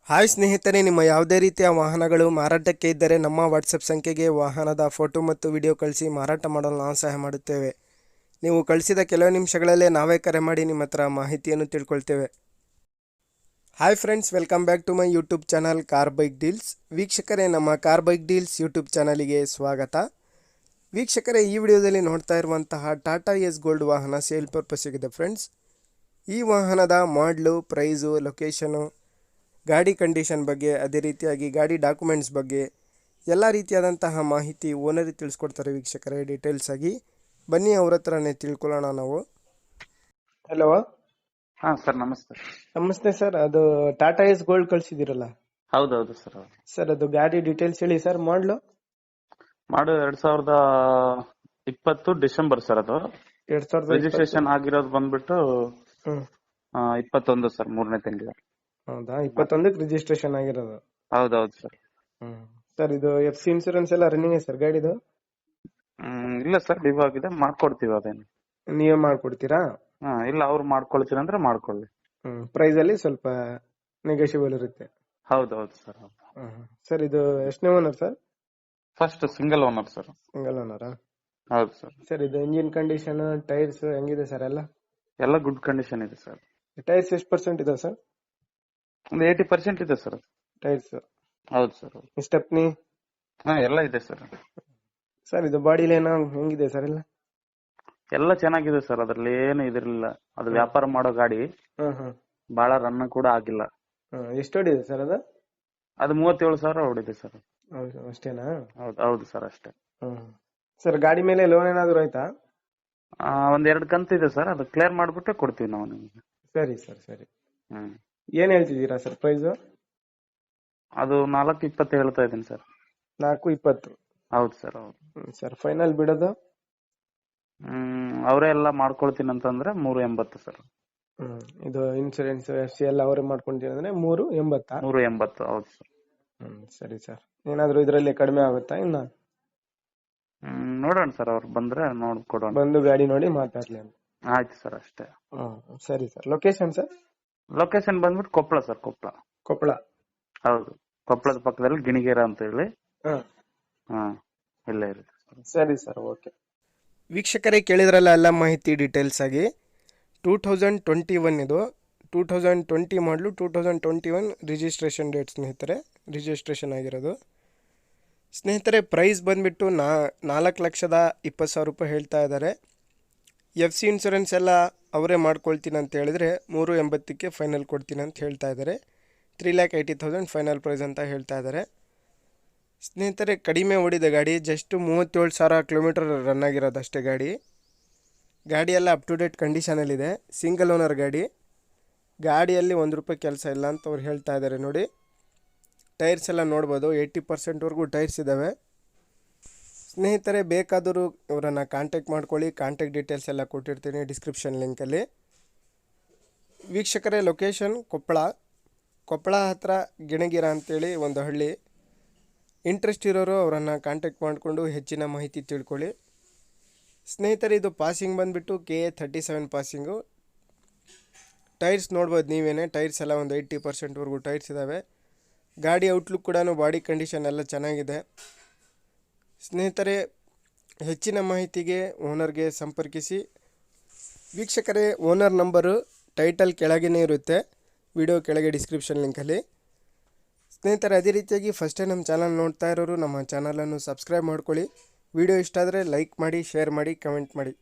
Hi ಸ್ನೇಹಿತರೆ, ನಿಮ್ಮ ಯಾವುದೇ ರೀತಿಯ ವಾಹನಗಳು ಮಾರಾಟಕ್ಕೆ ಇದ್ದರೆ ನಮ್ಮ ವಾಟ್ಸಪ್ ಸಂಖ್ಯೆಗೆ ವಾಹನದ ಫೋಟೋ ಮತ್ತು ವಿಡಿಯೋ ಕಳಿಸಿ ಮಾರಾಟ ಮಾಡಲು ನಾವು ಸಹಾಯ ಮಾಡುತ್ತೇವೆ. ನೀವು ಕಳಿಸಿದ ಕೆಲವು ನಿಮಿಷಗಳಲ್ಲೇ ನಾವೇ ಕರೆ ಮಾಡಿ ನಿಮ್ಮ ಹತ್ರ ಮಾಹಿತಿಯನ್ನು ತಿಳ್ಕೊಳ್ತೇವೆ. Hi friends, welcome back to my YouTube channel car bike deals. ವೀಕ್ಷಕರೇ, ನಮ್ಮ ಕಾರ್ ಬೈಕ್ ಡೀಲ್ಸ್ ಯೂಟ್ಯೂಬ್ ಚಾನಲಿಗೆ ಸ್ವಾಗತ. ವೀಕ್ಷಕರೇ, ಈ ವಿಡಿಯೋದಲ್ಲಿ ನೋಡ್ತಾ ಇರುವಂತಹ ಟಾಟಾ ಎಸ್ ಗೋಲ್ಡ್ ವಾಹನ ಸೇಲ್ ಪರ್ಪಸ್ಸಿಗಿದೆ ಫ್ರೆಂಡ್ಸ್. ಈ ವಾಹನದ ಮಾಡಲು, ಪ್ರೈಸು, ಲೊಕೇಶನು, ಗಾಡಿ ಕಂಡೀಷನ್ ಬಗ್ಗೆ, ಅದೇ ರೀತಿಯಾಗಿ ಗಾಡಿ ಡಾಕ್ಯುಮೆಂಟ್ಸ್ ಬಗ್ಗೆ ಎಲ್ಲ ರೀತಿಯಾದಂತಹ ಮಾಹಿತಿ ಓನರ್ ತಿಳಿಸ್ಕೊಡ್ತಾರೆ ವೀಕ್ಷಕರೇ ಡೀಟೇಲ್ಸ್ ಆಗಿ. ಬನ್ನಿ ಅವ್ರ ಹತ್ರನೇ ತಿಳ್ಕೊಳ್ಳೋಣ ನಾವು. ಹಲೋ. ಹಾ ಸರ್, ನಮಸ್ತೆ. ನಮಸ್ತೆ ಸರ್, ಅದು ಟಾಟಾ ಎಸ್ ಗೋಲ್ಡ್ ಕಳಿಸಿದಿರಲ್ಲ ಹೌದೌದು ಸರ್. ಸರ್, ಅದು ಗಾಡಿ ಡೀಟೇಲ್ಸ್ ಹೇಳಿ ಸರ್. ಮಾಡಲು 2020 ಡಿಸೆಂಬರ್ ಸರ್. ಅದು 2020 ರಿಜಿಸ್ಟ್ರೇಷನ್ ಆಗಿರೋದು ಬಂದ್ಬಿಟ್ಟು 21 ಸರ್, 3ನೇ ತಿಂಗಳು. ಹೌದಾ? 21ಕ್ಕೆ ರಿಜಿಸ್ಟ್ರೇಷನ್ ಆಗಿರೋದು. ಹೌದೌದು ಸರ್. ಸರ್, ಇದು FC ಇನ್ಸೂರೆನ್ಸ್ ಎಲ್ಲ ರನ್ನಿಂಗ್ ಸರ್ ಗಾಡಿದು? ಇಲ್ಲ ಸರ್, ಇವಾಗಿದೆ, ಮಾಡ್ಕೊಡ್ತೀವಿ. ಅದೇನು ನೀವೇ ಮಾಡ್ಕೊಡ್ತೀರಾ? ಇಲ್ಲ, ಅವ್ರು ಮಾಡ್ಕೊಳ್ತೀರ ಅಂದ್ರೆ ಮಾಡ್ಕೊಳ್ಳಿ. ಪ್ರೈಸ್ ಅಲ್ಲಿ ಸ್ವಲ್ಪ ನೆಗೋಷಿಯಬಲ್ ಇರುತ್ತೆ. ಹೌದೌದು ಸರ್. ಸರ್, ಇದು ಎಷ್ಟನೇ owner sir? First single owner sir. Single ಓನರಾ? ಹೌದು ಸರ್. ಸರ್, ಇದು ಇಂಜಿನ್ ಕಂಡೀಷನ್, ಟೈರ್ಸ್ ಹೆಂಗಿದೆ ಸರ್? ಎಲ್ಲ ಗುಡ್ ಕಂಡೀಷನ್ ಇದೆ ಸರ್. ಟೈರ್ಸ್ ಎಷ್ಟು ಪರ್ಸೆಂಟ್ ಇದೆ ಸರ್? ಒಂದು 80% ಇದೆ ಸರ್ ಟೈರ್ಸ್. ಹೌದು ಸರ್. ಸ್ಟೆಪ್ನಿ ಎಲ್ಲ ಇದೆ ಸರ್. ಸರ್, ಇದು ಬಾಡಿ ಲೈನ್ ಹೆಂಗಿದೆ ಸರ್? ಎಲ್ಲ ಚೆನ್ನಾಗಿದೆ ಸರ್, ಅದ್ರಲ್ಲಿ ಏನು ಇದಿರಲಿಲ್ಲ. ಅದು ವ್ಯಾಪಾರ ಮಾಡೋ ಗಾಡಿ, ಬಹಳ ರನ್ ಕೂಡ ಆಗಿಲ್ಲ. ಎಷ್ಟು ಹೊಡಿದೆ ಸರ್ ಅದು? ಅದು 37,000 ಹೊಡಿದೆ ಸರ್. ಹೌದು, ಅಷ್ಟೇನಾ? ಹೌದು ಸರ್, ಅಷ್ಟೇ. ಸರ್, ಗಾಡಿ ಮೇಲೆ ಲೋನ್ ಏನಾದ್ರು ಆಯ್ತಾ? ಒಂದ್ 2 ಕಂತು ಇದೆ ಸರ್, ಅದು ಕ್ಲಿಯರ್ ಮಾಡ್ಬಿಟ್ಟೆ ಕೊಡ್ತೀವಿ ನಾವು ನಿಮಗೆ. ಸರಿ ಸರ್, ಸರಿ. ಏನ್ ಹೇಳ್ತಿದ್ದೀರಾ ಸರ್ ಪ್ರೈಸ್? ಅದು 4,20 ಹೇಳ್ತಾ ಇದ್ದೀನಿ ಸರ್. 4,20? ಹೌದು ಸರ್, ಹೌದು. ಸರ್, ಫೈನಲ್ ಬಿಡೋದು? ಅವರೇ ಎಲ್ಲ ಮಾಡ್ಕೊಳ್ತೀನಿ ಅಂತಂದ್ರೆ 3,80 ಸರ್. ಇದು ಇನ್ಸೂರೆನ್ಸ್, FC ಎಲ್ಲ ಅವರೇ ಮಾಡ್ಕೊಂತೀನಿ ಅಂದ್ರೆ 3,80? 3,80, ಹೌದು ಸರ್. ಸರಿ ಸರ್. ಏನಾದ್ರು ಇದರಲ್ಲಿ ಕಡಿಮೆ ಆಗುತ್ತಾ ಇನ್ನ? ನೋಡೋಣ ಸರ್, ಅವ್ರು ಬಂದ್ರೆ ನೋಡ್ಕೊಡೋಣ. ಬಂದು ಗಾಡಿ ನೋಡಿ ಮಾತಾಡ್ಲಿ ಅಂತ. ಆಯ್ತು ಸರ್, ಅಷ್ಟೇ. ಸರಿ ಸರ್. Location sir? ಲೊಕೇಶನ್ ಬಂದ್ಬಿಟ್ಟು ಕೊಪ್ಪಳ ಸರ್. ಕೊಪ್ಪಳ? ಹೌದು, ಕೊಪ್ಪಳದ ಪಕ್ಕದಲ್ಲಿ ಗಿಣಿಗೇರ ಅಂತ ಹೇಳಿ. ಇಲ್ಲೇ ಇರುತ್ತೆ. ಸರಿ ಸರ್, ಓಕೆ. ವೀಕ್ಷಕರೇ, ಕೇಳಿದ್ರಲ್ಲ ಎಲ್ಲ ಮಾಹಿತಿ ಡೀಟೇಲ್ಸ್ ಆಗಿ. 2021 ಇದು. 2020 ಮಾಡಲು, 2021 ರಿಜಿಸ್ಟ್ರೇಷನ್ ಡೇಟ್ ಸ್ನೇಹಿತರೆ, ರಿಜಿಸ್ಟ್ರೇಷನ್ ಆಗಿರೋದು. ಸ್ನೇಹಿತರೆ, ಪ್ರೈಸ್ ಬಂದುಬಿಟ್ಟು 4,20,000 ರೂಪಾಯಿ ಹೇಳ್ತಾ ಇದ್ದಾರೆ. FC ಇನ್ಸೂರೆನ್ಸ್ ಎಲ್ಲ ಅವರೇ ಮಾಡ್ಕೊಳ್ತೀನಿ ಅಂತ ಹೇಳಿದರೆ 3,80ಕ್ಕೆ ಫೈನಲ್ ಕೊಡ್ತೀನಿ ಅಂತ ಹೇಳ್ತಾ ಇದ್ದಾರೆ. 3,80,000 ಫೈನಲ್ ಪ್ರೈಸ್ ಅಂತ ಹೇಳ್ತಾ ಇದ್ದಾರೆ. ಸ್ನೇಹಿತರೆ, ಕಡಿಮೆ ಓಡಿದ ಗಾಡಿ, ಜಸ್ಟ್ 37,000 ಕಿಲೋಮೀಟರ್ ರನ್ ಆಗಿರೋದು ಅಷ್ಟೇ ಗಾಡಿ. ಗಾಡಿಯೆಲ್ಲ ಅಪ್ ಟು ಡೇಟ್ ಕಂಡೀಷನಲ್ಲಿದೆ. ಸಿಂಗಲ್ ಓನರ್ ಗಾಡಿ. ಗಾಡಿಯಲ್ಲಿ ₹1 ಕೆಲಸ ಇಲ್ಲ ಅಂತ ಅವ್ರು ಹೇಳ್ತಾ ಇದ್ದಾರೆ ನೋಡಿ. ಟೈರ್ಸ್ ಎಲ್ಲ ನೋಡ್ಬೋದು, 80%ವರೆಗೂ ಟೈರ್ಸ್ ಇದ್ದಾವೆ. ಸ್ನೇಹಿತರೆ, ಬೇಕಾದರೂ ಇವರನ್ನು ಕಾಂಟ್ಯಾಕ್ಟ್ ಮಾಡ್ಕೊಳ್ಳಿ. ಕಾಂಟ್ಯಾಕ್ಟ್ ಡೀಟೇಲ್ಸ್ ಎಲ್ಲ ಕೊಟ್ಟಿರ್ತೀನಿ ಡಿಸ್ಕ್ರಿಪ್ಷನ್ ಲಿಂಕಲ್ಲಿ. ವೀಕ್ಷಕರೇ, ಲೊಕೇಶನ್ ಕೊಪ್ಪಳ ಹತ್ರ ಗಿಣಿಗೇರ ಅಂತೇಳಿ ಒಂದು ಹಳ್ಳಿ. ಇಂಟ್ರೆಸ್ಟ್ ಇರೋರು ಅವರನ್ನು ಕಾಂಟ್ಯಾಕ್ಟ್ ಮಾಡಿಕೊಂಡು ಹೆಚ್ಚಿನ ಮಾಹಿತಿ ತಿಳ್ಕೊಳ್ಳಿ. ಸ್ನೇಹಿತರೆ, ಇದು ಪಾಸಿಂಗ್ ಬಂದುಬಿಟ್ಟು KA 37 ಪಾಸಿಂಗು. ಟೈರ್ಸ್ ನೋಡ್ಬೋದು ನೀವೇನೆ. ಟೈರ್ಸ್ ಎಲ್ಲ ಒಂದು 80%ವರೆಗೂ ಟೈರ್ಸ್ ಇದ್ದಾವೆ. ಗಾಡಿ ಔಟ್ಲುಕ್ ಕೂಡ, ಬಾಡಿ ಕಂಡೀಷನ್ ಎಲ್ಲ ಚೆನ್ನಾಗಿದೆ. ಸ್ನೇಹಿತರೆ, ಹೆಚ್ಚಿನ ಮಾಹಿತಿಗೆ ಓನರ್ಗೆ ಸಂಪರ್ಕಿಸಿ. ವೀಕ್ಷಕರೇ, ಓನರ್ ನಂಬರು ಟೈಟಲ್ ಕೆಳಗೇ ಇರುತ್ತೆ, ವಿಡಿಯೋ ಕೆಳಗೆ ಡಿಸ್ಕ್ರಿಪ್ಷನ್ ಲಿಂಕಲ್ಲಿ. ಸ್ನೇಹಿತರೆ, ಅದೇ ರೀತಿಯಾಗಿ ಫಸ್ಟ್ ಟೈಮ್ ನಮ್ಮ ಚಾನಲ್ ನೋಡ್ತಾ ಇರೋರು ನಮ್ಮ ಚಾನಲನ್ನು ಸಬ್ಸ್ಕ್ರೈಬ್ ಮಾಡ್ಕೊಳ್ಳಿ. ವಿಡಿಯೋ ಇಷ್ಟ ಆದರೆ ಲೈಕ್ ಮಾಡಿ, ಶೇರ್ ಮಾಡಿ, ಕಮೆಂಟ್ ಮಾಡಿ.